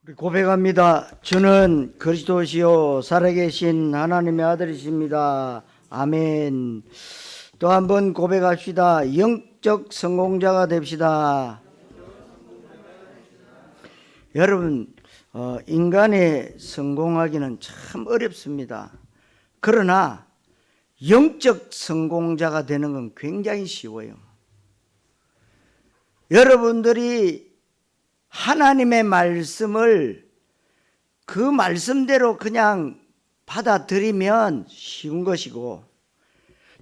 우리 고백합니다. 주는 그리스도시요 살아계신 하나님의 아들이십니다. 아멘. 또 한 번 고백합시다. 영적 성공자가 됩시다. 여러분, 인간의 성공하기는 참 어렵습니다. 그러나 영적 성공자가 되는 건 굉장히 쉬워요. 여러분들이 하나님의 말씀을 그 말씀대로 그냥 받아들이면 쉬운 것이고,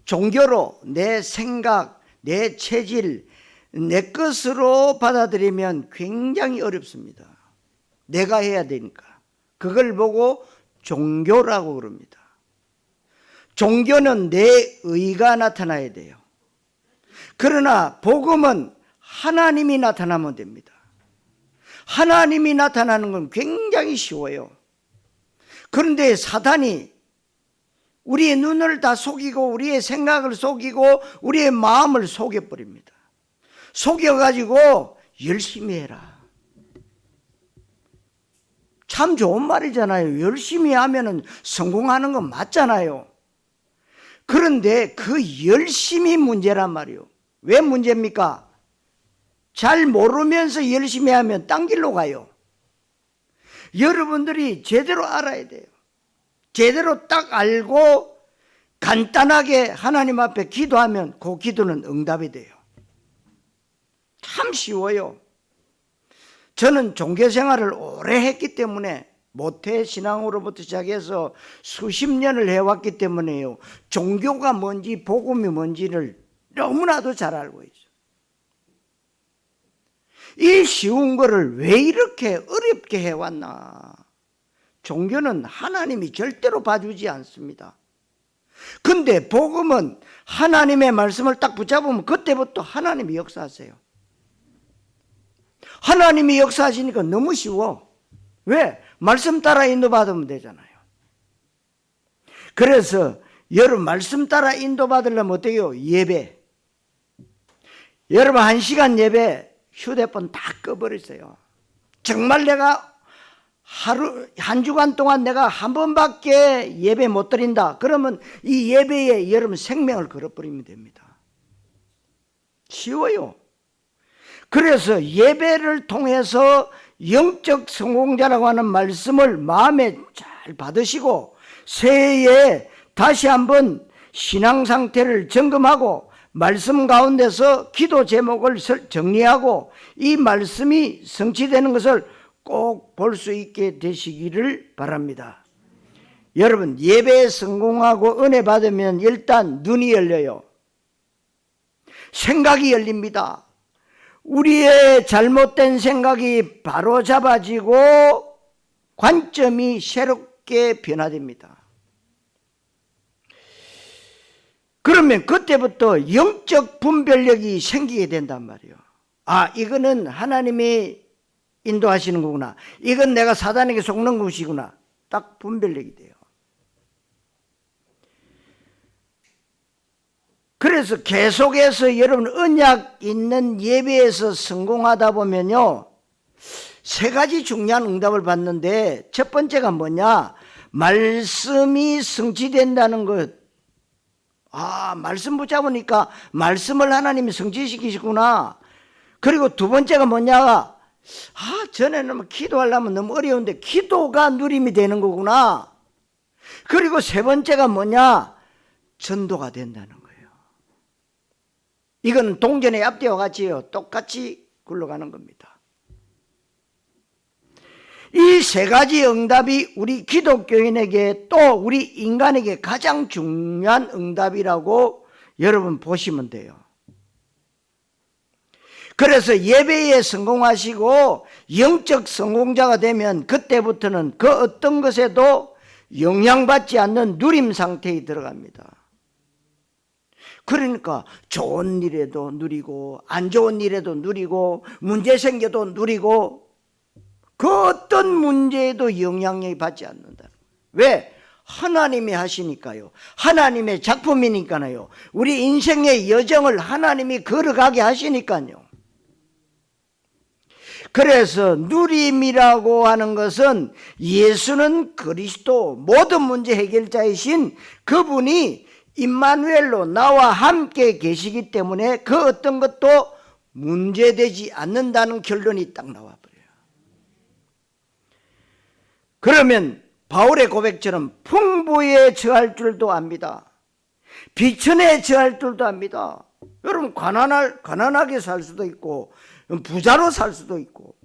종교로 내 생각, 내 체질, 내 것으로 받아들이면 굉장히 어렵습니다. 내가 해야 되니까. 그걸 보고 종교라고 그럽니다. 종교는 내 의가 나타나야 돼요. 그러나 복음은 하나님이 나타나면 됩니다. 하나님이 나타나는 건 굉장히 쉬워요. 그런데 사단이 우리의 눈을 다 속이고 우리의 생각을 속이고 우리의 마음을 속여버립니다. 속여가지고 열심히 해라. 참 좋은 말이잖아요. 열심히 하면 성공하는 건 맞잖아요. 그런데 그 열심히 문제란 말이에요. 왜 문제입니까? 잘 모르면서 열심히 하면 딴 길로 가요. 여러분들이 제대로 알아야 돼요. 제대로 딱 알고 간단하게 하나님 앞에 기도하면 그 기도는 응답이 돼요. 참 쉬워요. 저는 종교 생활을 오래 했기 때문에 모태 신앙으로부터 시작해서 수십 년을 해왔기 때문에요. 종교가 뭔지 복음이 뭔지를 너무나도 잘 알고 있어요. 이 쉬운 거를 왜 이렇게 어렵게 해왔나? 종교는 하나님이 절대로 봐주지 않습니다. 근데 복음은 하나님의 말씀을 딱 붙잡으면 그때부터 하나님이 역사하세요. 하나님이 역사하시니까 너무 쉬워. 왜? 말씀 따라 인도받으면 되잖아요. 그래서 여러분 말씀 따라 인도받으려면 어때요? 예배. 여러분 1시간 예배 휴대폰 다 꺼버렸어요. 정말 내가 한 주간 동안 내가 한 번밖에 예배 못 드린다. 그러면 이 예배에 여러분 생명을 걸어버리면 됩니다. 쉬워요. 그래서 예배를 통해서 영적 성공자라고 하는 말씀을 마음에 잘 받으시고 새해에 다시 한번 신앙 상태를 점검하고 말씀 가운데서 기도 제목을 정리하고 이 말씀이 성취되는 것을 꼭 볼 수 있게 되시기를 바랍니다. 여러분 예배에 성공하고 은혜 받으면 일단 눈이 열려요. 생각이 열립니다. 우리의 잘못된 생각이 바로 잡아지고 관점이 새롭게 변화됩니다. 그러면 그때부터 영적 분별력이 생기게 된단 말이에요. 아, 이거는 하나님이 인도하시는 거구나. 이건 내가 사단에게 속는 것이구나. 딱 분별력이 돼요. 그래서 계속해서 여러분 언약 있는 예배에서 성공하다 보면요. 3가지 중요한 응답을 받는데 첫 번째가 뭐냐? 말씀이 성취된다는 것. 아, 말씀 붙잡으니까 말씀을 하나님이 성취시키시구나. 그리고 두 번째가 뭐냐? 아, 전에는 기도하려면 너무 어려운데 기도가 누림이 되는 거구나. 그리고 세 번째가 뭐냐? 전도가 된다는 거예요. 이건 동전의 앞뒤와 같이요. 똑같이 굴러가는 겁니다. 이 3가지 응답이 우리 기독교인에게 또 우리 인간에게 가장 중요한 응답이라고 여러분 보시면 돼요. 그래서 예배에 성공하시고 영적 성공자가 되면 그때부터는 그 어떤 것에도 영향받지 않는 누림 상태에 들어갑니다. 그러니까 좋은 일에도 누리고 안 좋은 일에도 누리고 문제 생겨도 누리고 그 어떤 문제에도 영향력이 받지 않는다. 왜? 하나님이 하시니까요. 하나님의 작품이니까요. 우리 인생의 여정을 하나님이 걸어가게 하시니까요. 그래서 누림이라고 하는 것은 예수는 그리스도 모든 문제 해결자이신 그분이 임마누엘로 나와 함께 계시기 때문에 그 어떤 것도 문제되지 않는다는 결론이 딱 나와버려요. 그러면 바울의 고백처럼 풍부에 처할 줄도 압니다. 비천에 처할 줄도 압니다. 여러분 가난하게 살 수도 있고 부자로 살 수도 있고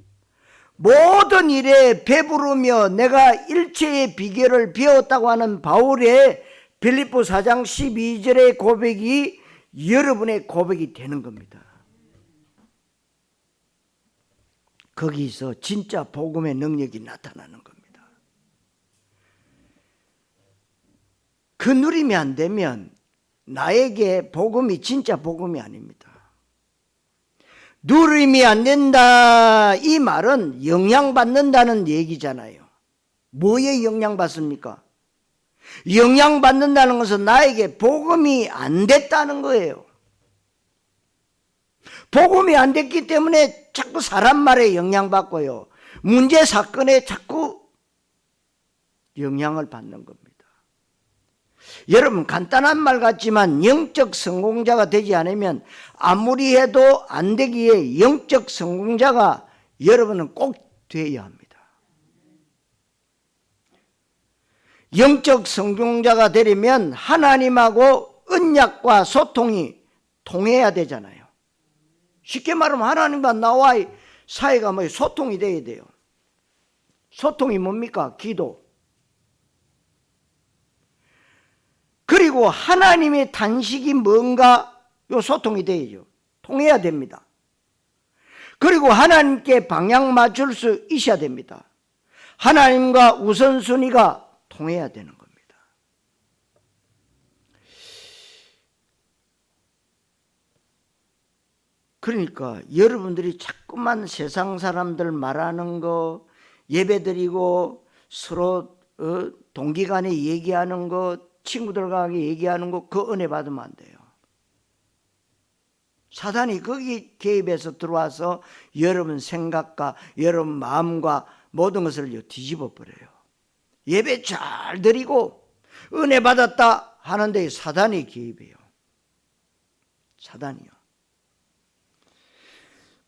모든 일에 배부르며 내가 일체의 비결을 배웠다고 하는 바울의 빌립보 4장 12절의 고백이 여러분의 고백이 되는 겁니다. 거기서 진짜 복음의 능력이 나타나는 겁니다. 그 누림이 안 되면 나에게 복음이 진짜 복음이 아닙니다. 누림이 안 된다 이 말은 영향받는다는 얘기잖아요. 뭐에 영향받습니까? 영향받는다는 것은 나에게 복음이 안 됐다는 거예요. 복음이 안 됐기 때문에 자꾸 사람 말에 영향받고요. 문제 사건에 자꾸 영향을 받는 겁니다. 여러분 간단한 말 같지만 영적 성공자가 되지 않으면 아무리 해도 안 되기에 영적 성공자가 여러분은 꼭 되어야 합니다. 영적 성공자가 되려면 하나님하고 언약과 소통이 통해야 되잖아요. 쉽게 말하면 하나님과 나와의 사이가 소통이 돼야 돼요. 소통이 뭡니까? 기도. 그리고 하나님의 단식이 뭔가 요 소통이 돼야죠. 통해야 됩니다. 그리고 하나님께 방향 맞출 수 있어야 됩니다. 하나님과 우선순위가 통해야 되는 겁니다. 그러니까 여러분들이 자꾸만 세상 사람들 말하는 거 예배드리고 서로 동기간에 얘기하는 것 친구들과 얘기하는 거 그 은혜 받으면 안 돼요. 사단이 거기 개입해서 들어와서 여러분 생각과 여러분 마음과 모든 것을 뒤집어 버려요. 예배 잘 드리고 은혜 받았다 하는데 사단이 개입해요. 사단이요.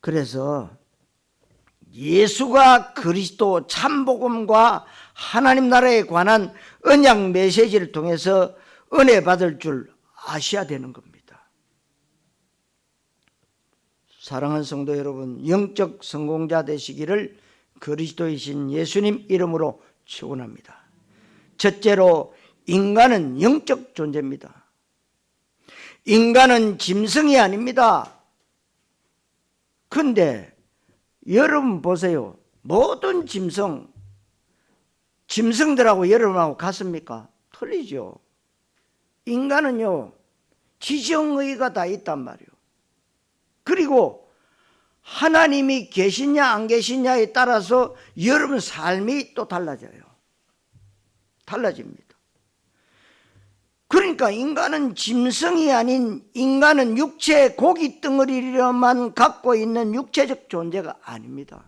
그래서 예수가 그리스도 참복음과 하나님 나라에 관한 언약 메시지를 통해서 은혜 받을 줄 아셔야 되는 겁니다. 사랑하는 성도 여러분, 영적 성공자 되시기를 그리스도이신 예수님 이름으로 축원합니다. 첫째로 인간은 영적 존재입니다. 인간은 짐승이 아닙니다. 근데 여러분 보세요. 모든 짐승들하고 여러분하고 같습니까? 틀리죠. 인간은요 지정의가 다 있단 말이에요. 그리고 하나님이 계시냐 안 계시냐에 따라서 여러분 삶이 또 달라져요. 달라집니다. 그러니까 인간은 짐승이 아닌 인간은 육체의 고기 덩어리로만 갖고 있는 육체적 존재가 아닙니다.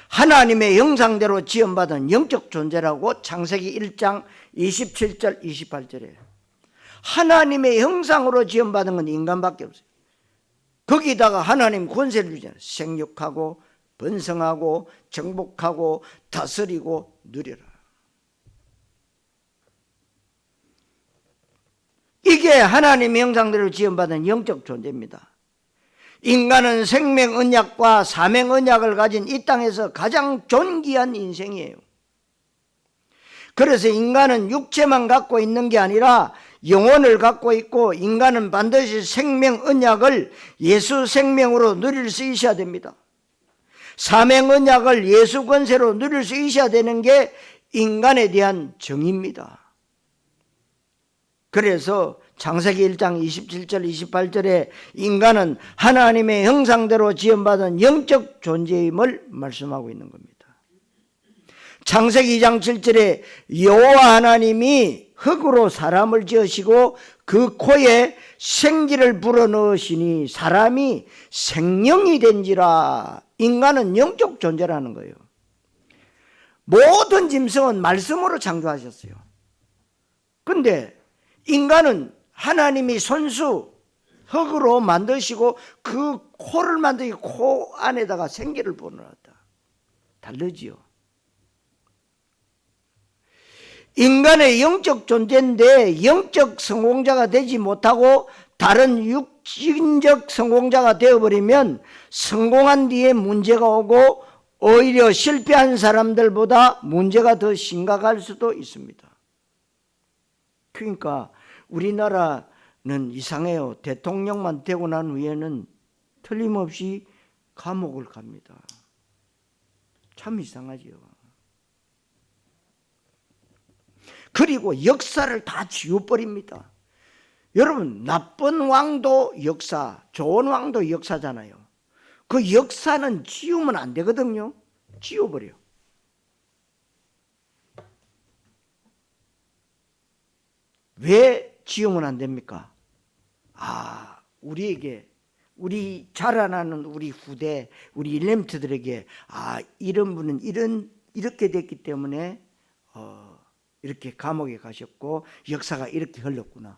하나님의 형상대로 지음받은 영적 존재라고 창세기 1장 27절 28절에 하나님의 형상으로 지음받은 건 인간밖에 없어요. 거기다가 하나님 권세를 주잖아요. 생육하고 번성하고 정복하고 다스리고 누려라. 이게 하나님의 형상대로 지음받은 영적 존재입니다. 인간은 생명 언약과 사명 언약을 가진 이 땅에서 가장 존귀한 인생이에요. 그래서 인간은 육체만 갖고 있는 게 아니라 영혼을 갖고 있고 인간은 반드시 생명 언약을 예수 생명으로 누릴 수 있어야 됩니다. 사명 언약을 예수 권세로 누릴 수 있어야 되는 게 인간에 대한 정의입니다. 그래서 창세기 1장 27절 28절에 인간은 하나님의 형상대로 지음받은 영적 존재임을 말씀하고 있는 겁니다. 창세기 2장 7절에 여호와 하나님이 흙으로 사람을 지으시고 그 코에 생기를 불어넣으시니 사람이 생명이 된지라. 인간은 영적 존재라는 거예요. 모든 짐승은 말씀으로 창조하셨어요. 근데 인간은 하나님이 손수 흙으로 만드시고 그 코를 만들기 코 안에다가 생기를 불어넣었다. 다르지요. 인간의 영적 존재인데 영적 성공자가 되지 못하고 다른 육신적 성공자가 되어버리면 성공한 뒤에 문제가 오고 오히려 실패한 사람들보다 문제가 더 심각할 수도 있습니다. 그러니까 우리나라는 이상해요. 대통령만 되고 난 후에는 틀림없이 감옥을 갑니다. 참 이상하지요. 그리고 역사를 다 지워버립니다. 여러분, 나쁜 왕도 역사, 좋은 왕도 역사잖아요. 그 역사는 지우면 안 되거든요. 지워버려. 왜 지우면 안 됩니까? 우리에게, 우리 자라나는 우리 후대, 우리 일렘트들에게 이런 분은 이렇게 됐기 때문에 이렇게 감옥에 가셨고 역사가 이렇게 흘렀구나.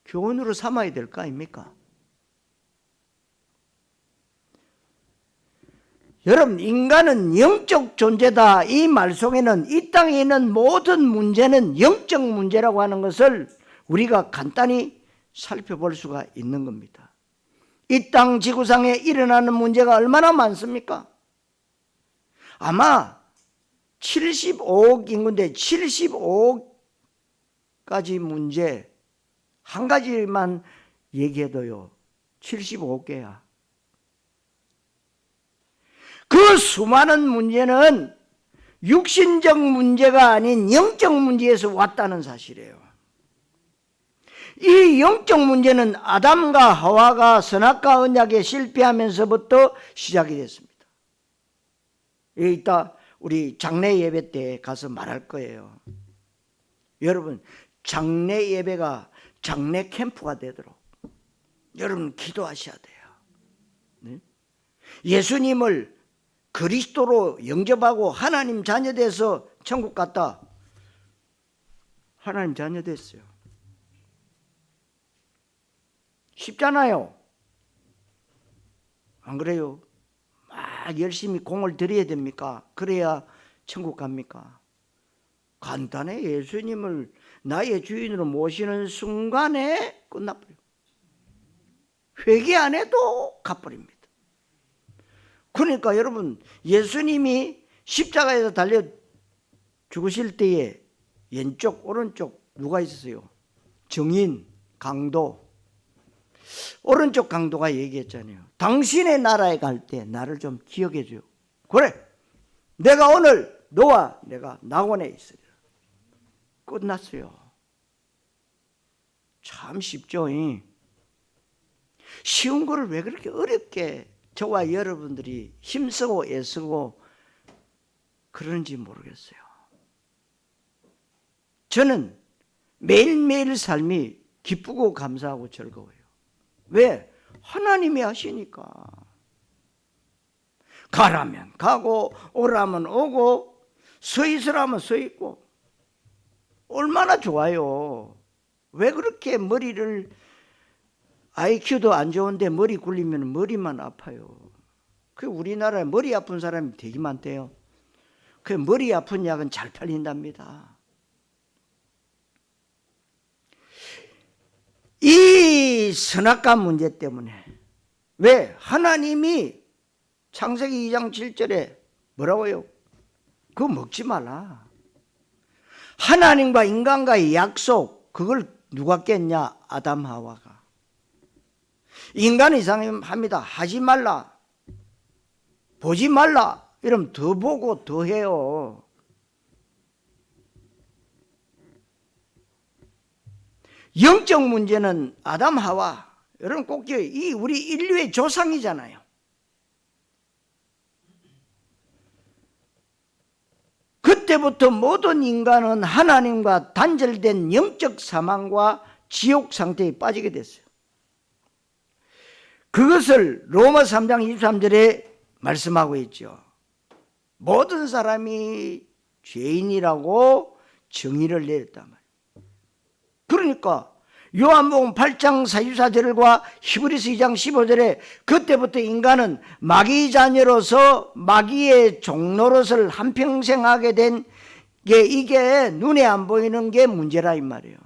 교훈으로 삼아야 될 거 아닙니까? 여러분, 인간은 영적 존재다. 이 말 속에는 이 땅에 있는 모든 문제는 영적 문제라고 하는 것을 우리가 간단히 살펴볼 수가 있는 겁니다. 이 땅 지구상에 일어나는 문제가 얼마나 많습니까? 아마 75억 인구인데 75억 가지 문제 한 가지만 얘기해도요 75억 개야. 그 수많은 문제는 육신적 문제가 아닌 영적 문제에서 왔다는 사실이에요. 이 영적 문제는 아담과 하와가 선악과 언약에 실패하면서부터 시작이 됐습니다. 이따 우리 장례 예배 때 가서 말할 거예요. 여러분, 장례 예배가 장례 캠프가 되도록 여러분 기도하셔야 돼요. 네? 예수님을 그리스도로 영접하고 하나님 자녀 돼서 천국 갔다. 하나님 자녀 됐어요. 쉽잖아요. 안 그래요? 막 열심히 공을 들여야 됩니까? 그래야 천국 갑니까? 간단해. 예수님을 나의 주인으로 모시는 순간에 끝나버려요. 회개 안 해도 가버립니다. 그러니까 여러분, 예수님이 십자가에서 달려 죽으실 때에 왼쪽 오른쪽 누가 있었어요? 증인, 강도. 오른쪽 강도가 얘기했잖아요. 당신의 나라에 갈 때 나를 좀 기억해 줘요. 그래, 내가 오늘 너와 내가 낙원에 있으리라. 끝났어요. 참 쉽죠. 쉬운 거를 왜 그렇게 어렵게 저와 여러분들이 힘쓰고 애쓰고 그런지 모르겠어요. 저는 매일매일 삶이 기쁘고 감사하고 즐거워요. 왜? 하나님이 하시니까. 가라면 가고 오라면 오고 서 있으라면 서 있고 얼마나 좋아요. 왜 그렇게 머리를 IQ도 안 좋은데 머리 굴리면 머리만 아파요. 그 우리나라에 머리 아픈 사람이 되게 많대요. 그 머리 아픈 약은 잘 팔린답니다. 이 선악과 문제 때문에 왜 하나님이 창세기 2장 7절에 뭐라고요? 그거 먹지 말라. 하나님과 인간과의 약속, 그걸 누가 깼냐? 아담 하와가. 인간은 이상합니다. 하지 말라, 보지 말라 이러면 더 보고 더 해요. 영적 문제는 아담 하와, 여러분 꼭 기억해요. 이 우리 인류의 조상이잖아요. 그때부터 모든 인간은 하나님과 단절된 영적 사망과 지옥 상태에 빠지게 됐어요. 그것을 로마 3장 23절에 말씀하고 있죠. 모든 사람이 죄인이라고 정의를 내렸단 말이에요. 그러니까 요한복음 8장 44절과 히브리서 2장 15절에 그때부터 인간은 마귀 자녀로서 마귀의 종노릇을 한평생 하게 된 게 이게 눈에 안 보이는 게 문제라 이 말이에요.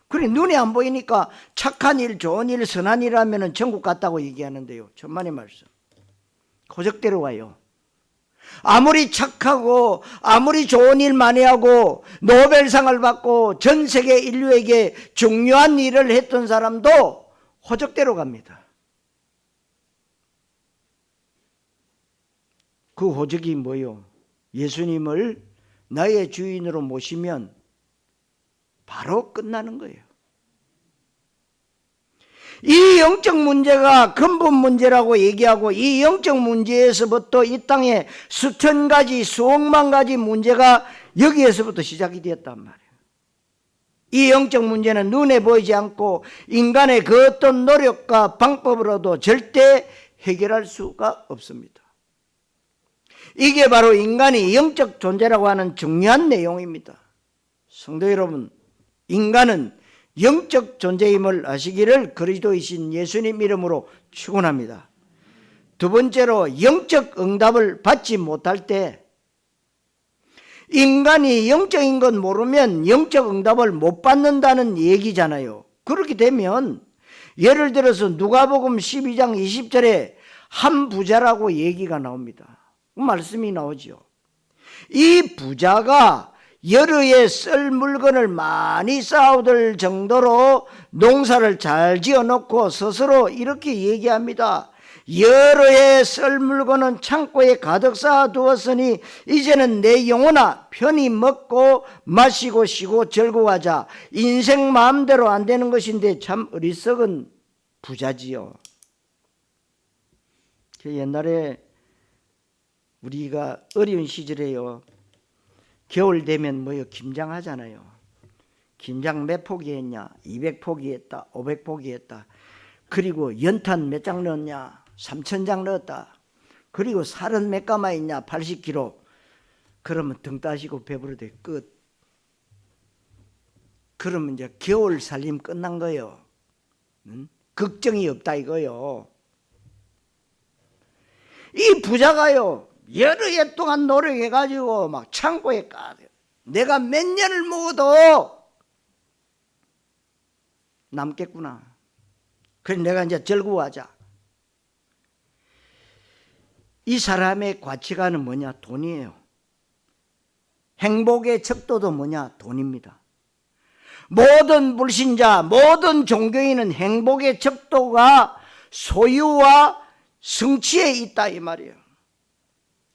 그래 눈에 안 보이니까 착한 일, 좋은 일, 선한 일 하면 천국 갔다고 얘기하는데요. 천만의 말씀. 고적대로 와요. 아무리 착하고 아무리 좋은 일 많이 하고 노벨상을 받고 전 세계 인류에게 중요한 일을 했던 사람도 호적대로 갑니다. 그 호적이 뭐요? 예수님을 나의 주인으로 모시면 바로 끝나는 거예요. 이 영적 문제가 근본 문제라고 얘기하고 이 영적 문제에서부터 이 땅에 수천 가지 수억만 가지 문제가 여기에서부터 시작이 되었단 말이에요. 이 영적 문제는 눈에 보이지 않고 인간의 그 어떤 노력과 방법으로도 절대 해결할 수가 없습니다. 이게 바로 인간이 영적 존재라고 하는 중요한 내용입니다. 성도 여러분, 인간은 영적 존재임을 아시기를 그리스도이신 예수님 이름으로 축원합니다. 두 번째로 영적 응답을 받지 못할 때 인간이 영적인 건 모르면 영적 응답을 못 받는다는 얘기잖아요. 그렇게 되면 예를 들어서 누가복음 12장 20절에 한 부자라고 얘기가 나옵니다. 말씀이 나오죠. 이 부자가 여러 해 쓸 물건을 많이 쌓아둘 정도로 농사를 잘 지어놓고 스스로 이렇게 얘기합니다. 여러 해 쓸 물건은 창고에 가득 쌓아두었으니 이제는 내 영혼아 편히 먹고 마시고 쉬고 즐거워하자. 인생 마음대로 안 되는 것인데 참 어리석은 부자지요. 옛날에 우리가 어려운 시절에요, 겨울 되면 뭐요? 김장하잖아요. 김장 몇 포기 했냐? 200포기 했다. 500포기 했다. 그리고 연탄 몇 장 넣었냐? 3,000장 넣었다. 그리고 살은 몇 가마 있냐? 80kg. 그러면 등 따시고 배부르대. 끝. 그러면 이제 겨울 살림 끝난 거예요. 걱정이 없다 이거요. 이 부자가요, 여러 해 동안 노력해가지고 막 창고에 까요. 내가 몇 년을 먹어도 남겠구나. 그래 내가 이제 즐거워하자. 이 사람의 가치관은 뭐냐? 돈이에요. 행복의 척도도 뭐냐? 돈입니다. 모든 불신자, 모든 종교인은 행복의 척도가 소유와 성취에 있다 이 말이에요.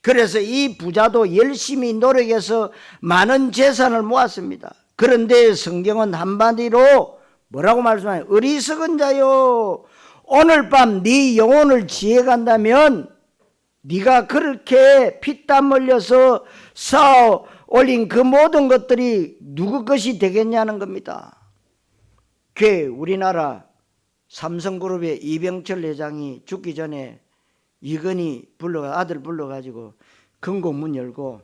그래서 이 부자도 열심히 노력해서 많은 재산을 모았습니다. 그런데 성경은 한마디로 뭐라고 말씀하냐? 어리석은 자요, 오늘 밤 네 영혼을 지해간다면 네가 그렇게 피땀 흘려서 쌓아 올린 그 모든 것들이 누구 것이 되겠냐는 겁니다. 우리나라 삼성그룹의 이병철 회장이 죽기 전에 이건희 아들 불러가지고 금고 문 열고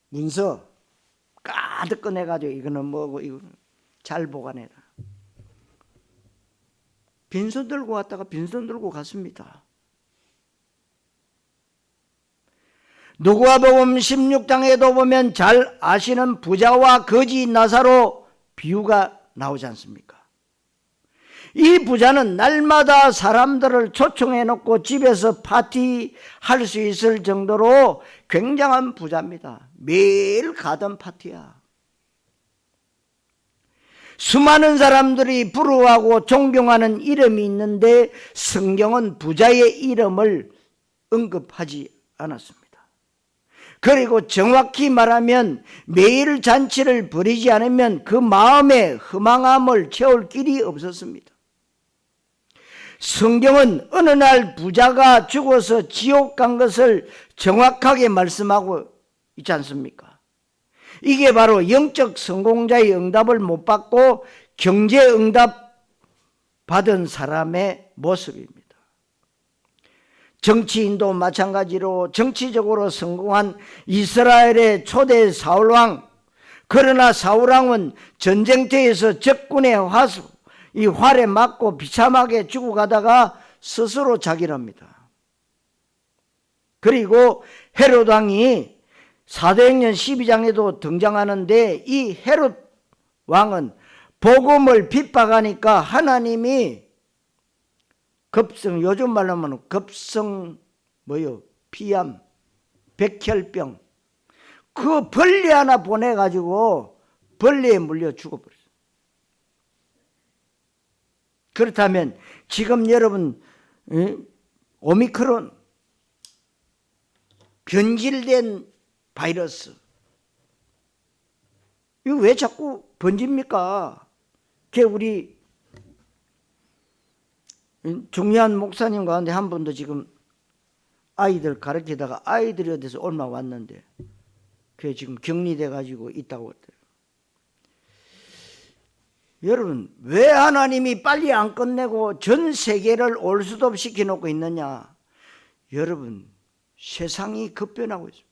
문서 가득 꺼내가지고 이거는 뭐고 이거 잘 보관해라. 빈손 들고 왔다가 빈손 들고 갔습니다. 누가복음 16장에도 보면 잘 아시는 부자와 거지 나사로 비유가 나오지 않습니까? 이 부자는 날마다 사람들을 초청해 놓고 집에서 파티할 수 있을 정도로 굉장한 부자입니다. 매일 가던 파티야. 수많은 사람들이 부러워하고 존경하는 이름이 있는데 성경은 부자의 이름을 언급하지 않았습니다. 그리고 정확히 말하면 매일 잔치를 벌이지 않으면 그 마음의 허망함을 채울 길이 없었습니다. 성경은 어느 날 부자가 죽어서 지옥 간 것을 정확하게 말씀하고 있지 않습니까? 이게 바로 영적 성공자의 응답을 못 받고 경제 응답 받은 사람의 모습입니다. 정치인도 마찬가지로 정치적으로 성공한 이스라엘의 초대 사울왕, 그러나 사울왕은 전쟁터에서 적군의 이 활에 맞고 비참하게 죽어가다가 스스로 자결합니다. 그리고 헤롯 왕이 사도행전 12장에도 등장하는데, 이 헤롯 왕은 복음을 핍박하니까 하나님이 요즘 말로 하면 피암, 백혈병, 그 벌레 하나 보내가지고 벌레에 물려 죽어버렸어요. 그렇다면 지금 여러분 오미크론, 변질된 바이러스, 이거 왜 자꾸 번집니까? 그게 우리 중요한 목사님 가운데 한 분도 지금 아이들 가르치다가 아이들이 어디서 얼마 왔는데 그게 지금 격리돼 가지고 있다고 했대요. 여러분, 왜 하나님이 빨리 안 끝내고 전 세계를 올수도 시켜놓고 있느냐? 여러분, 세상이 급변하고 있습니다.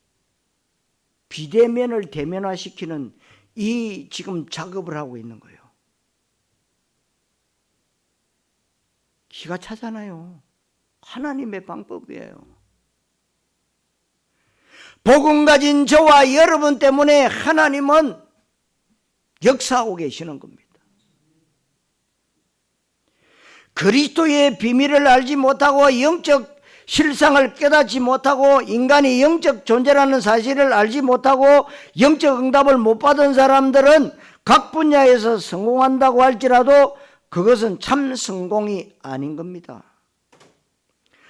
비대면을 대면화시키는 이 지금 작업을 하고 있는 거예요. 기가 차잖아요. 하나님의 방법이에요. 복음 가진 저와 여러분 때문에 하나님은 역사하고 계시는 겁니다. 그리스도의 비밀을 알지 못하고 영적 실상을 깨닫지 못하고 인간이 영적 존재라는 사실을 알지 못하고 영적 응답을 못 받은 사람들은 각 분야에서 성공한다고 할지라도 그것은 참 성공이 아닌 겁니다.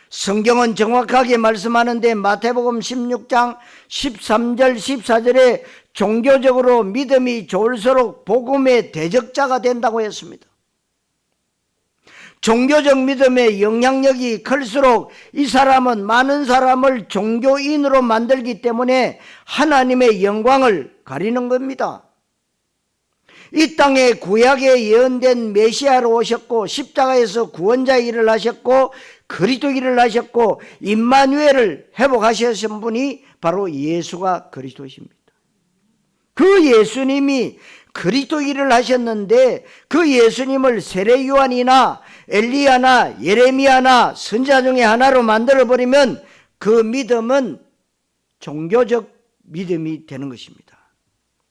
성경은 정확하게 말씀하는데 마태복음 16장 13절 14절에 종교적으로 믿음이 좋을수록 복음의 대적자가 된다고 했습니다. 종교적 믿음의 영향력이 클수록 이 사람은 많은 사람을 종교인으로 만들기 때문에 하나님의 영광을 가리는 겁니다. 이 땅에 구약에 예언된 메시아로 오셨고 십자가에서 구원자의 일을 하셨고 그리스도 일을 하셨고 임마누엘을 회복하셨던 분이 바로 예수가 그리스도십니다. 그 예수님이 그리스도 일을 하셨는데 그 예수님을 세례 요한이나 엘리야나 예레미야나 선지자 중에 하나로 만들어버리면 그 믿음은 종교적 믿음이 되는 것입니다.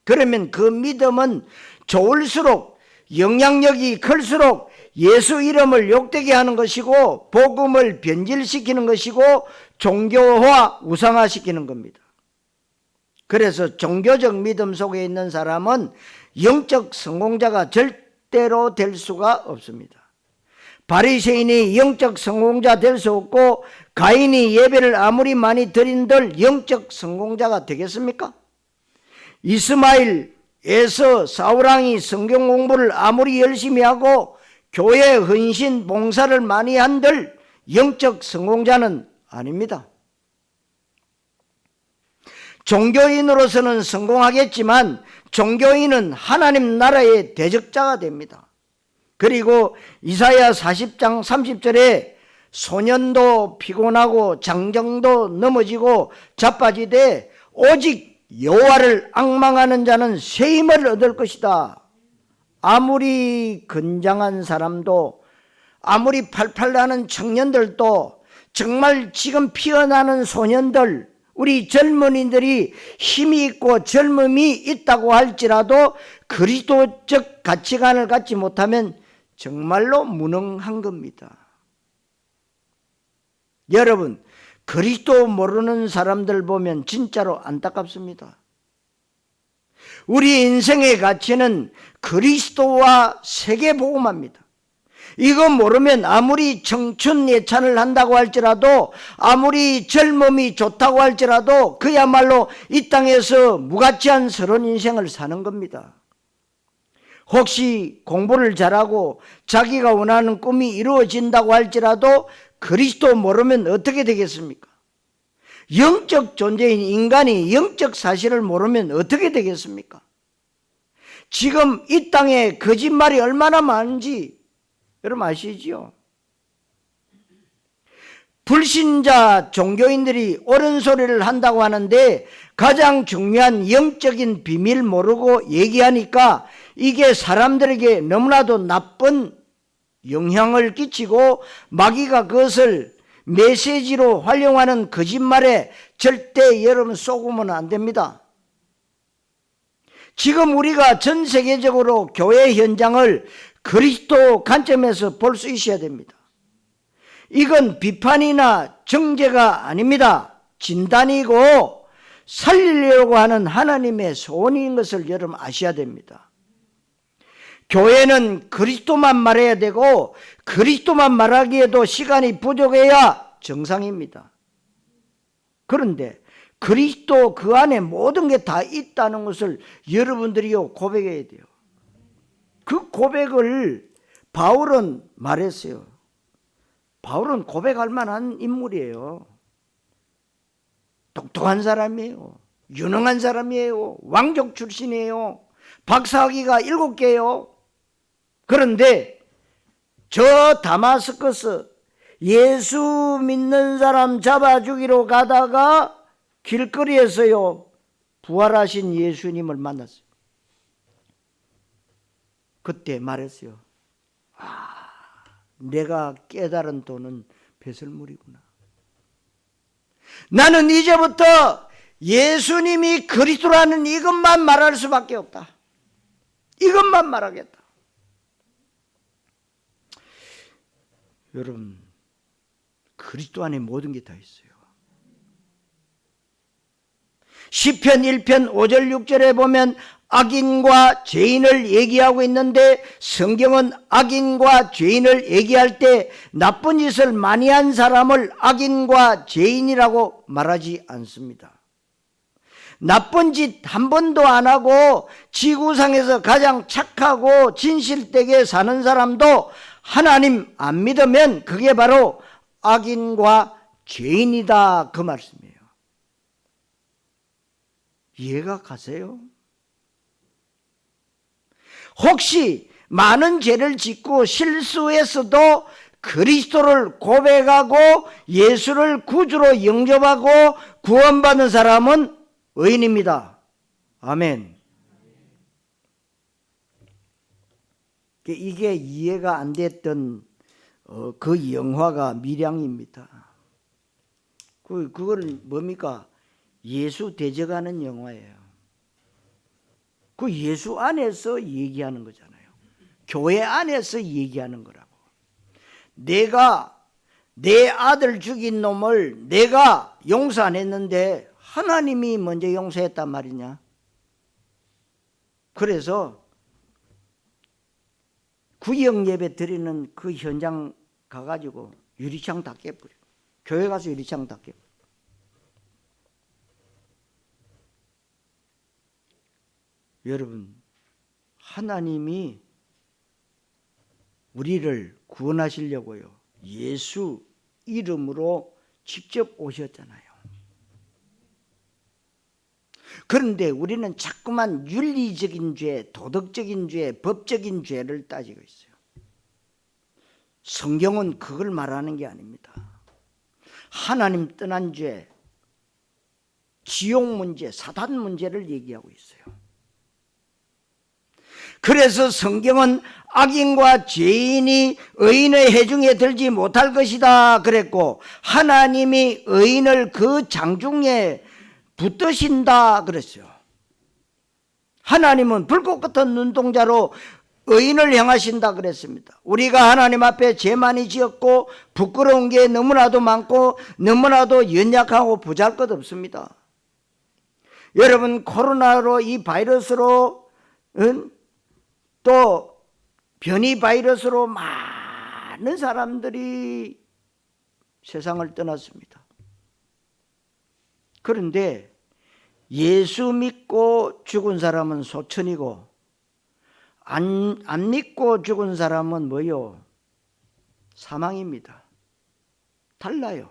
그러면 그 믿음은 좋을수록 영향력이 클수록 예수 이름을 욕되게 하는 것이고 복음을 변질시키는 것이고 종교화 우상화시키는 겁니다. 그래서 종교적 믿음 속에 있는 사람은 영적 성공자가 절대로 될 수가 없습니다. 바리새인이 영적 성공자 될 수 없고 가인이 예배를 아무리 많이 드린들 영적 성공자가 되겠습니까? 이스마엘에서 사울왕이 성경 공부를 아무리 열심히 하고 교회 헌신 봉사를 많이 한들 영적 성공자는 아닙니다. 종교인으로서는 성공하겠지만 종교인은 하나님 나라의 대적자가 됩니다. 그리고 이사야 40장 30절에 소년도 피곤하고 장정도 넘어지고 자빠지되 오직 여호와를 앙망하는 자는 새 힘을 얻을 것이다. 아무리 건장한 사람도 아무리 팔팔 나는 청년들도 정말 지금 피어나는 소년들 우리 젊은이들이 힘이 있고 젊음이 있다고 할지라도 그리스도적 가치관을 갖지 못하면 정말로 무능한 겁니다. 여러분, 그리스도 모르는 사람들 보면 진짜로 안타깝습니다. 우리 인생의 가치는 그리스도와 세계복음화입니다. 이거 모르면 아무리 청춘 예찬을 한다고 할지라도 아무리 젊음이 좋다고 할지라도 그야말로 이 땅에서 무가치한 서론 인생을 사는 겁니다. 혹시 공부를 잘하고 자기가 원하는 꿈이 이루어진다고 할지라도 그리스도 모르면 어떻게 되겠습니까? 영적 존재인 인간이 영적 사실을 모르면 어떻게 되겠습니까? 지금 이 땅에 거짓말이 얼마나 많은지 여러분 아시지요? 불신자 종교인들이 옳은 소리를 한다고 하는데 가장 중요한 영적인 비밀 모르고 얘기하니까 이게 사람들에게 너무나도 나쁜 영향을 끼치고 마귀가 그것을 메시지로 활용하는 거짓말에 절대 여러분 속으면 안 됩니다. 지금 우리가 전 세계적으로 교회 현장을 그리스도 관점에서 볼 수 있어야 됩니다. 이건 비판이나 정죄가 아닙니다. 진단이고 살리려고 하는 하나님의 소원인 것을 여러분 아셔야 됩니다. 교회는 그리스도만 말해야 되고 그리스도만 말하기에도 시간이 부족해야 정상입니다. 그런데 그리스도 그 안에 모든 게 다 있다는 것을 여러분들이요 고백해야 돼요. 그 고백을 바울은 말했어요. 바울은 고백할 만한 인물이에요. 똑똑한 사람이에요. 유능한 사람이에요. 왕족 출신이에요. 박사학위가 7개예요. 그런데 저 다마스커스 예수 믿는 사람 잡아 죽이러 가다가 길거리에서요 부활하신 예수님을 만났어요. 그때 말했어요. 내가 깨달은 도는 배설물이구나. 나는 이제부터 예수님이 그리스도라는 이것만 말할 수밖에 없다. 이것만 말하겠다. 여러분, 그리스도 안에 모든 게 다 있어요. 시편 1편 5절 6절에 보면 악인과 죄인을 얘기하고 있는데 성경은 악인과 죄인을 얘기할 때 나쁜 짓을 많이 한 사람을 악인과 죄인이라고 말하지 않습니다. 나쁜 짓 한 번도 안 하고 지구상에서 가장 착하고 진실되게 사는 사람도 하나님 안 믿으면 그게 바로 악인과 죄인이다 그 말씀이에요. 이해가 가세요? 혹시 많은 죄를 짓고 실수했어도 그리스도를 고백하고 예수를 구주로 영접하고 구원받은 사람은 의인입니다. 아멘. 이게 이해가 안 됐던 그 영화가 밀양입니다. 그거는 뭡니까? 예수 대적하는 영화예요. 그 예수 안에서 얘기하는 거잖아요. 교회 안에서 얘기하는 거라고. 내가 내 아들 죽인 놈을 내가 용서 안 했는데 하나님이 먼저 용서했단 말이냐. 그래서 구역 예배 드리는 그 현장 가가지고 유리창 다 깨버려. 교회 가서 유리창 다 깨버려. 여러분, 하나님이 우리를 구원하시려고요 예수 이름으로 직접 오셨잖아요. 그런데 우리는 자꾸만 윤리적인 죄, 도덕적인 죄, 법적인 죄를 따지고 있어요. 성경은 그걸 말하는 게 아닙니다. 하나님 떠난 죄, 지옥 문제, 사단 문제를 얘기하고 있어요. 그래서 성경은 악인과 죄인이 의인의 해중에 들지 못할 것이다 그랬고 하나님이 의인을 그 장중에 붙드신다 그랬어요. 하나님은 불꽃 같은 눈동자로 의인을 향하신다 그랬습니다. 우리가 하나님 앞에 죄 많이 지었고 부끄러운 게 너무나도 많고 너무나도 연약하고 보잘것없습니다. 여러분, 코로나로 이 바이러스로 또 변이 바이러스로 많은 사람들이 세상을 떠났습니다. 그런데 예수 믿고 죽은 사람은 소천이고 안 믿고 죽은 사람은 뭐요? 사망입니다. 달라요.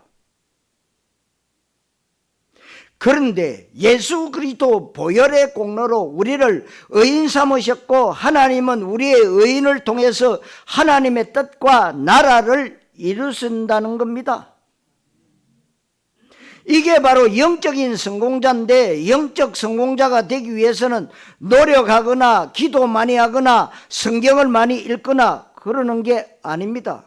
그런데 예수 그리스도 보혈의 공로로 우리를 의인 삼으셨고 하나님은 우리의 의인을 통해서 하나님의 뜻과 나라를 이루신다는 겁니다. 이게 바로 영적인 성공자인데, 영적 성공자가 되기 위해서는 노력하거나 기도 많이 하거나 성경을 많이 읽거나 그러는 게 아닙니다.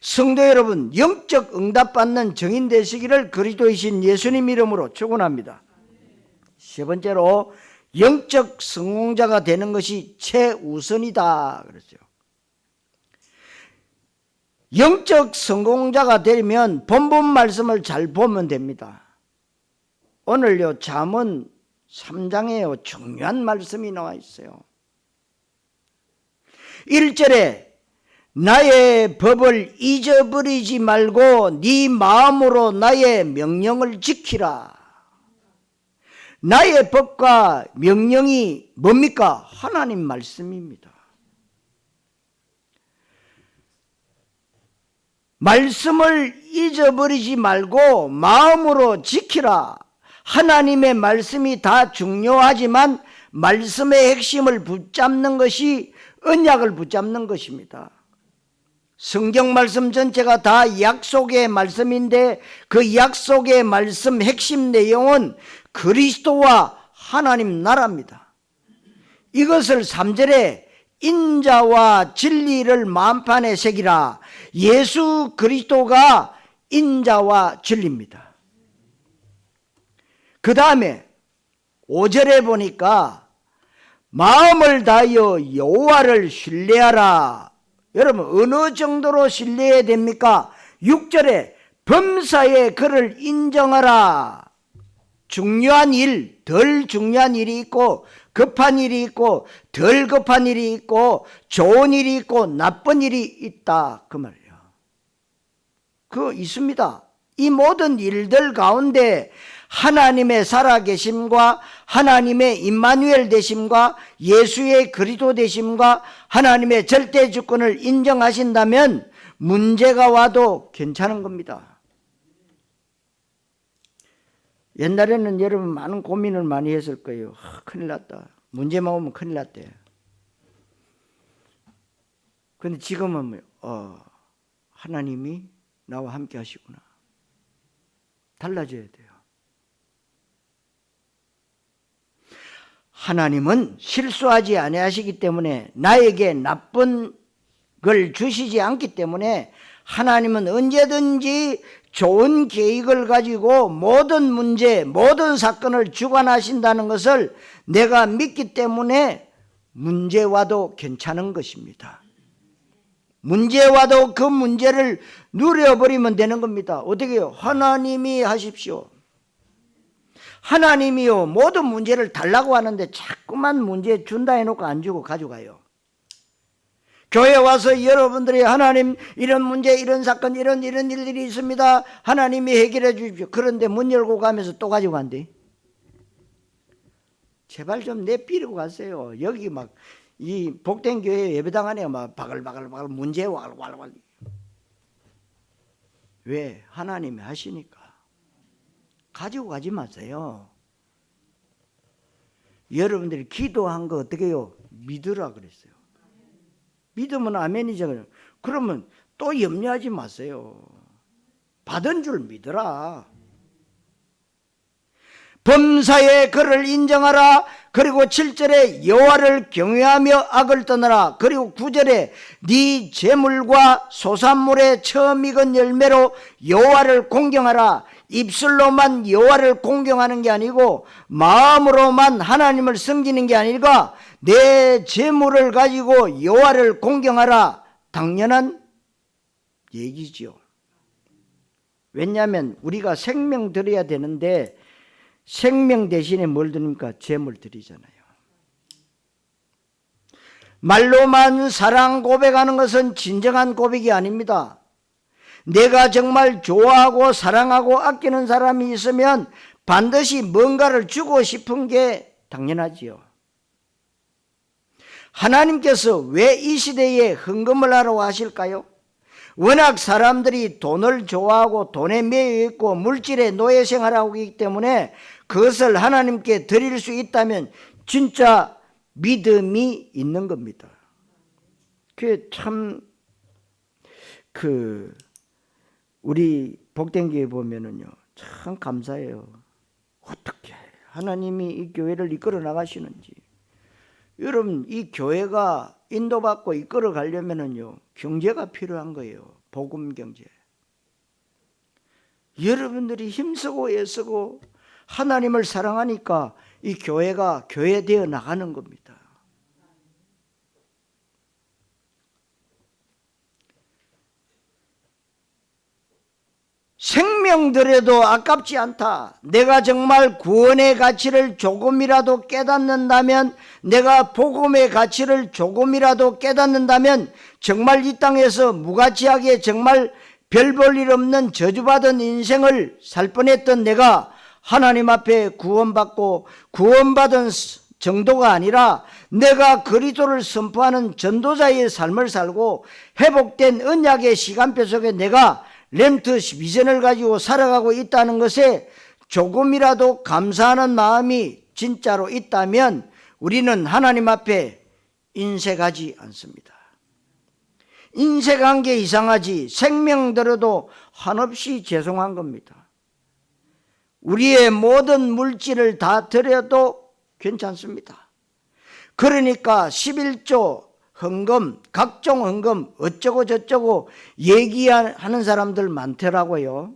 성도 여러분, 영적 응답받는 증인 되시기를 그리스도이신 예수님 이름으로 축원합니다. 세 번째로 영적 성공자가 되는 것이 최우선이다 그랬어요. 영적 성공자가 되면 본문 말씀을 잘 보면 됩니다. 오늘요 잠언 3장에요 중요한 말씀이 나와 있어요. 1절에 나의 법을 잊어버리지 말고 네 마음으로 나의 명령을 지키라. 나의 법과 명령이 뭡니까? 하나님 말씀입니다. 말씀을 잊어버리지 말고 마음으로 지키라. 하나님의 말씀이 다 중요하지만 말씀의 핵심을 붙잡는 것이 언약을 붙잡는 것입니다. 성경 말씀 전체가 다 약속의 말씀인데 그 약속의 말씀 핵심 내용은 그리스도와 하나님 나라입니다. 이것을 3절에 인자와 진리를 마음판에 새기라. 예수 그리스도가 인자와 진리입니다. 그 다음에 5절에 보니까 마음을 다하여 여호와를 신뢰하라. 여러분 어느 정도로 신뢰해야 됩니까? 6절에 범사에 그를 인정하라. 중요한 일, 덜 중요한 일이 있고 급한 일이 있고 덜 급한 일이 있고 좋은 일이 있고 나쁜 일이 있다 그 말이에요. 그거 있습니다. 이 모든 일들 가운데 하나님의 살아계심과 하나님의 임마누엘 되심과 예수의 그리스도 되심과 하나님의 절대 주권을 인정하신다면 문제가 와도 괜찮은 겁니다. 옛날에는 여러분 많은 고민을 많이 했을 거예요. 큰일 났다. 문제만 오면 큰일 났대. 그런데 지금은 하나님이 나와 함께 하시구나. 달라져야 돼요. 하나님은 실수하지 아니하시기 때문에 나에게 나쁜 걸 주시지 않기 때문에 하나님은 언제든지 좋은 계획을 가지고 모든 문제, 모든 사건을 주관하신다는 것을 내가 믿기 때문에 문제 와도 괜찮은 것입니다. 문제 와도 그 문제를 누려버리면 되는 겁니다. 어떻게 해요? 하나님이 하십시오. 하나님이요 모든 문제를 달라고 하는데 자꾸만 문제 준다 해놓고 안 주고 가져가요. 교회 와서 여러분들이 하나님 이런 문제 이런 사건 이런 일들이 있습니다. 하나님이 해결해 주십시오. 그런데 문 열고 가면서 또 가지고 간대. 제발 좀 내비리고 가세요. 여기 막 이 복된 교회 예배당 안에 막 바글바글 문제 와글와글. 왜? 하나님이 하시니까. 가지고 가지 마세요. 여러분들이 기도한 거 어떻게 해요? 믿으라 그랬어요. 믿으면 아멘이잖아요. 그러면 또 염려하지 마세요. 받은 줄 믿으라. 범사에 그를 인정하라. 그리고 7절에 여호와를 경외하며 악을 떠나라. 그리고 9절에 네 재물과 소산물의 처음 익은 열매로 여호와를 공경하라. 입술로만 여호와를 공경하는 게 아니고 마음으로만 하나님을 섬기는 게 아니라 내 재물을 가지고 여호와를 공경하라. 당연한 얘기죠. 왜냐하면 우리가 생명 드려야 되는데 생명 대신에 뭘 드립니까? 재물 드리잖아요. 말로만 사랑 고백하는 것은 진정한 고백이 아닙니다. 내가 정말 좋아하고 사랑하고 아끼는 사람이 있으면 반드시 뭔가를 주고 싶은 게 당연하지요. 하나님께서 왜 이 시대에 헌금을 하라고 하실까요? 워낙 사람들이 돈을 좋아하고 돈에 매여 있고 물질의 노예 생활하고 있기 때문에 그것을 하나님께 드릴 수 있다면 진짜 믿음이 있는 겁니다. 그게 참 우리 복된교회 보면은요 참 감사해요. 어떻게 하나님이 이 교회를 이끌어 나가시는지. 여러분, 이 교회가 인도받고 이끌어 가려면은요 경제가 필요한 거예요. 복음 경제. 여러분들이 힘쓰고 애쓰고 하나님을 사랑하니까 이 교회가 교회되어 나가는 겁니다. 생명들에도 아깝지 않다. 내가 정말 구원의 가치를 조금이라도 깨닫는다면, 내가 복음의 가치를 조금이라도 깨닫는다면 정말 이 땅에서 무가치하게 정말 별 볼 일 없는 저주받은 인생을 살 뻔했던 내가 하나님 앞에 구원받고 구원받은 정도가 아니라 내가 그리스도를 선포하는 전도자의 삶을 살고 회복된 언약의 시간표 속에 내가 렘트 비전을 가지고 살아가고 있다는 것에 조금이라도 감사하는 마음이 진짜로 있다면 우리는 하나님 앞에 인색하지 않습니다. 인색한 게 이상하지 생명 들어도 한없이 죄송한 겁니다. 우리의 모든 물질을 다 드려도 괜찮습니다. 그러니까 11조 헌금, 각종 헌금 어쩌고 저쩌고 얘기하는 사람들 많더라고요.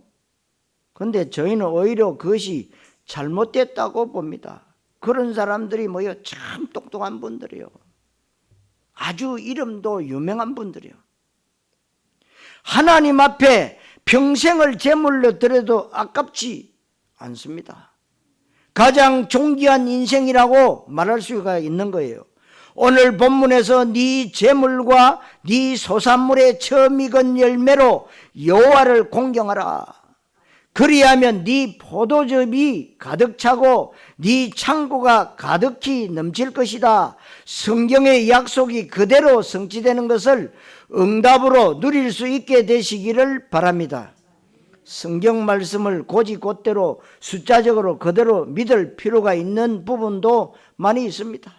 그런데 저희는 오히려 그것이 잘못됐다고 봅니다. 그런 사람들이 뭐요? 참 똑똑한 분들이요. 아주 이름도 유명한 분들이요. 하나님 앞에 평생을 제물로 드려도 아깝지 않습니다. 가장 존귀한 인생이라고 말할 수가 있는 거예요. 오늘 본문에서 네 제물과 네 소산물의 처음 익은 열매로 여호와를 공경하라. 그리하면 네 포도즙이 가득 차고 네 창고가 가득히 넘칠 것이다. 성경의 약속이 그대로 성취되는 것을 응답으로 누릴 수 있게 되시기를 바랍니다. 성경 말씀을 곧이곧대로 숫자적으로 그대로 믿을 필요가 있는 부분도 많이 있습니다.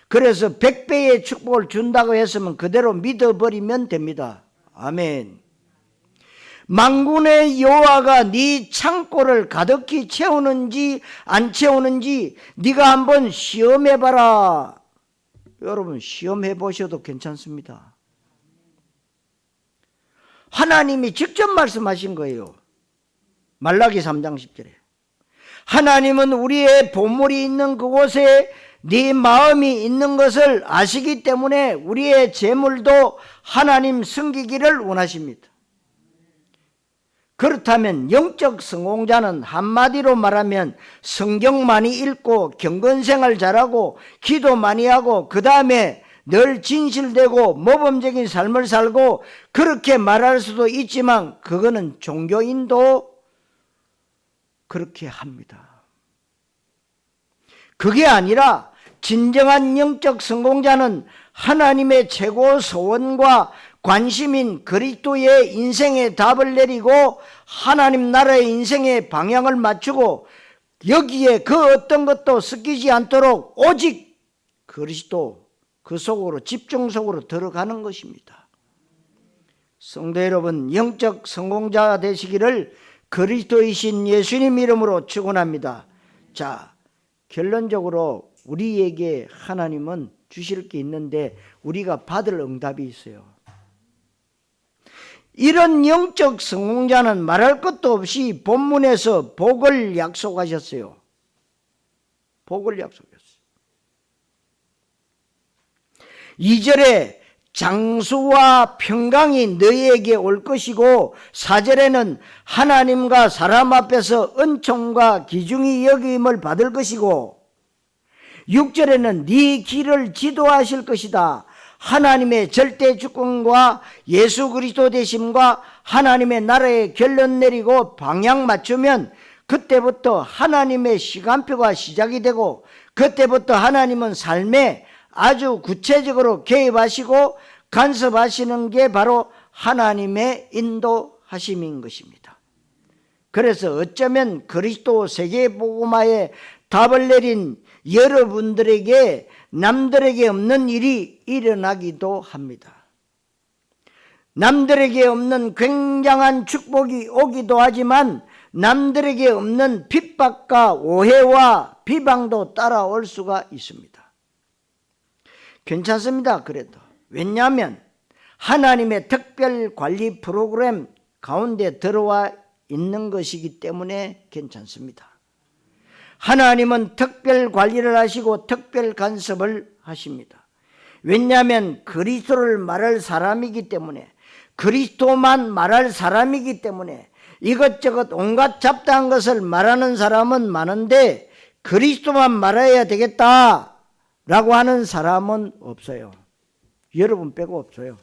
그래서 100배의 축복을 준다고 했으면 그대로 믿어버리면 됩니다. 아멘. 만군의 여호와가 네 창고를 가득히 채우는지 안 채우는지 네가 한번 시험해봐라. 여러분, 시험해 보셔도 괜찮습니다. 하나님이 직접 말씀하신 거예요. 말라기 3장 10절에 하나님은 우리의 보물이 있는 그곳에 네 마음이 있는 것을 아시기 때문에 우리의 재물도 하나님 섬기기를 원하십니다. 그렇다면 영적 성공자는 한마디로 말하면 성경 많이 읽고 경건생활 잘하고 기도 많이 하고 그 다음에 늘 진실되고 모범적인 삶을 살고 그렇게 말할 수도 있지만 그거는 종교인도 그렇게 합니다. 그게 아니라 진정한 영적 성공자는 하나님의 최고 소원과 관심인 그리스도의 인생의 답을 내리고 하나님 나라의 인생의 방향을 맞추고 여기에 그 어떤 것도 섞이지 않도록 오직 그리스도 그 속으로 집중 속으로 들어가는 것입니다. 성도 여러분, 영적 성공자 되시기를 그리스도이신 예수님 이름으로 축원합니다. 자, 결론적으로 우리에게 하나님은 주실 게 있는데 우리가 받을 응답이 있어요. 이런 영적 성공자는 말할 것도 없이 본문에서 복을 약속하셨어요. 복을 약속했어요. 2절에 장수와 평강이 너희에게 올 것이고 4절에는 하나님과 사람 앞에서 은총과 기중이 여김을 받을 것이고 6절에는 네 길을 지도하실 것이다. 하나님의 절대 주권과 예수 그리스도 되심과 하나님의 나라의 결론 내리고 방향 맞추면 그때부터 하나님의 시간표가 시작이 되고 그때부터 하나님은 삶의 아주 구체적으로 개입하시고 간섭하시는 게 바로 하나님의 인도하심인 것입니다. 그래서 어쩌면 그리스도 세계복음화에 답을 내린 여러분들에게 남들에게 없는 일이 일어나기도 합니다. 남들에게 없는 굉장한 축복이 오기도 하지만 남들에게 없는 핍박과 오해와 비방도 따라올 수가 있습니다. 괜찮습니다. 그래도. 왜냐하면 하나님의 특별 관리 프로그램 가운데 들어와 있는 것이기 때문에 괜찮습니다. 하나님은 특별 관리를 하시고 특별 간섭을 하십니다. 왜냐하면 그리스도를 말할 사람이기 때문에, 그리스도만 말할 사람이기 때문에 이것저것 온갖 잡다한 것을 말하는 사람은 많은데 그리스도만 말해야 되겠다라고 하는 사람은 없어요. 여러분 빼고 없어요.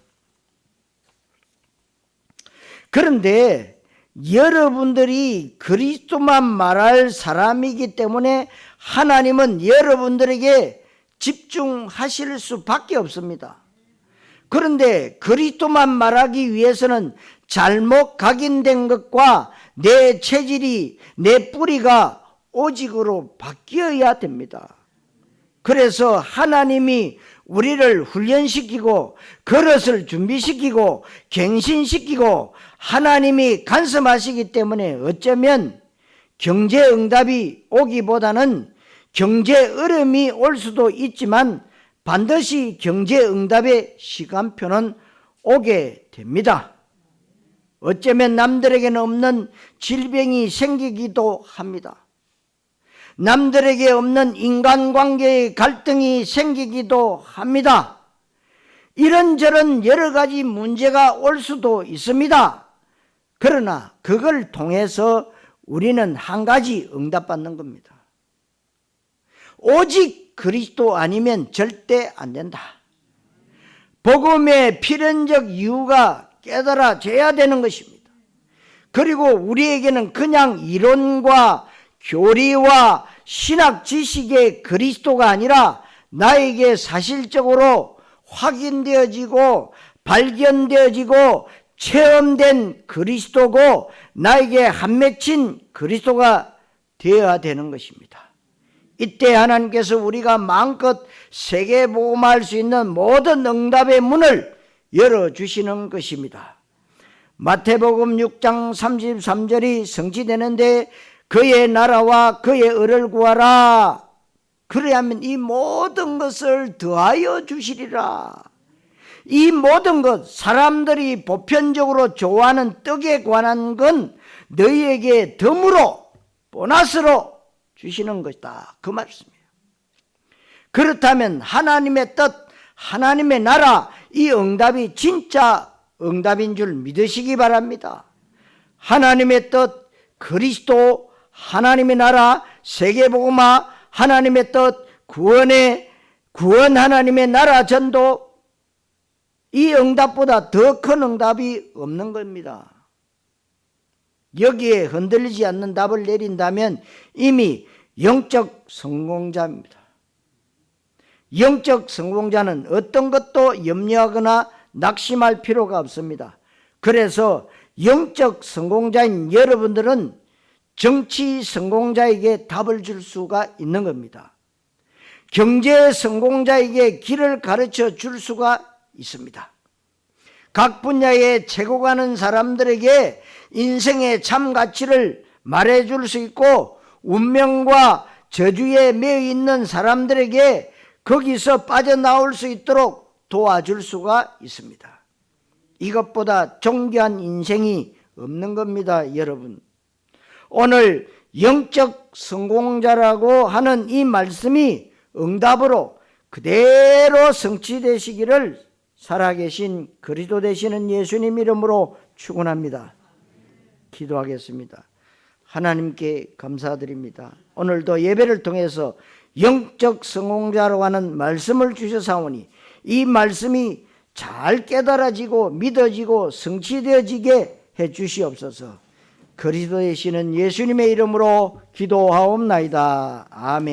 그런데 여러분들이 그리스도만 말할 사람이기 때문에 하나님은 여러분들에게 집중하실 수밖에 없습니다. 그런데 그리스도만 말하기 위해서는 잘못 각인된 것과 내 체질이, 내 뿌리가 오직으로 바뀌어야 됩니다. 그래서 하나님이 우리를 훈련시키고 그릇을 준비시키고 갱신시키고 하나님이 간섭하시기 때문에 어쩌면 경제응답이 오기보다는 경제어려움이 올 수도 있지만 반드시 경제응답의 시간표는 오게 됩니다. 어쩌면 남들에게는 없는 질병이 생기기도 합니다. 남들에게 없는 인간관계의 갈등이 생기기도 합니다. 이런저런 여러 가지 문제가 올 수도 있습니다. 그러나 그걸 통해서 우리는 한 가지 응답받는 겁니다. 오직 그리스도 아니면 절대 안 된다. 복음의 필연적 이유가 깨달아져야 되는 것입니다. 그리고 우리에게는 그냥 이론과 교리와 신학 지식의 그리스도가 아니라 나에게 사실적으로 확인되어지고 발견되어지고 체험된 그리스도고 나에게 한 맺힌 그리스도가 되어야 되는 것입니다. 이때 하나님께서 우리가 마음껏 세계복음화할 수 있는 모든 응답의 문을 열어주시는 것입니다. 마태복음 6장 33절이 성취되는데 그의 나라와 그의 의를 구하라. 그래야면 이 모든 것을 더하여 주시리라. 이 모든 것, 사람들이 보편적으로 좋아하는 떡에 관한 건 너희에게 덤으로 보너스로 주시는 것이다. 그 말씀이에요. 그렇다면 하나님의 뜻, 하나님의 나라, 이 응답이 진짜 응답인 줄 믿으시기 바랍니다. 하나님의 뜻, 그리스도, 하나님의 나라, 세계복음화, 하나님의 뜻, 구원 하나님의 나라 전도, 이 응답보다 더 큰 응답이 없는 겁니다. 여기에 흔들리지 않는 답을 내린다면 이미 영적 성공자입니다. 영적 성공자는 어떤 것도 염려하거나 낙심할 필요가 없습니다. 그래서 영적 성공자인 여러분들은 정치 성공자에게 답을 줄 수가 있는 겁니다. 경제 성공자에게 길을 가르쳐 줄 수가 있습니다. 각 분야에 최고가는 사람들에게 인생의 참 가치를 말해줄 수 있고 운명과 저주에 매여 있는 사람들에게 거기서 빠져나올 수 있도록 도와줄 수가 있습니다. 이것보다 존귀한 인생이 없는 겁니다, 여러분. 오늘 영적 성공자라고 하는 이 말씀이 응답으로 그대로 성취되시기를 살아계신 그리스도 되시는 예수님 이름으로 축원합니다. 기도하겠습니다. 하나님께 감사드립니다. 오늘도 예배를 통해서 영적 성공자로 하는 말씀을 주셔사오니 이 말씀이 잘 깨달아지고 믿어지고 성취되어지게 해 주시옵소서. 그리스도 되시는 예수님의 이름으로 기도하옵나이다. 아멘.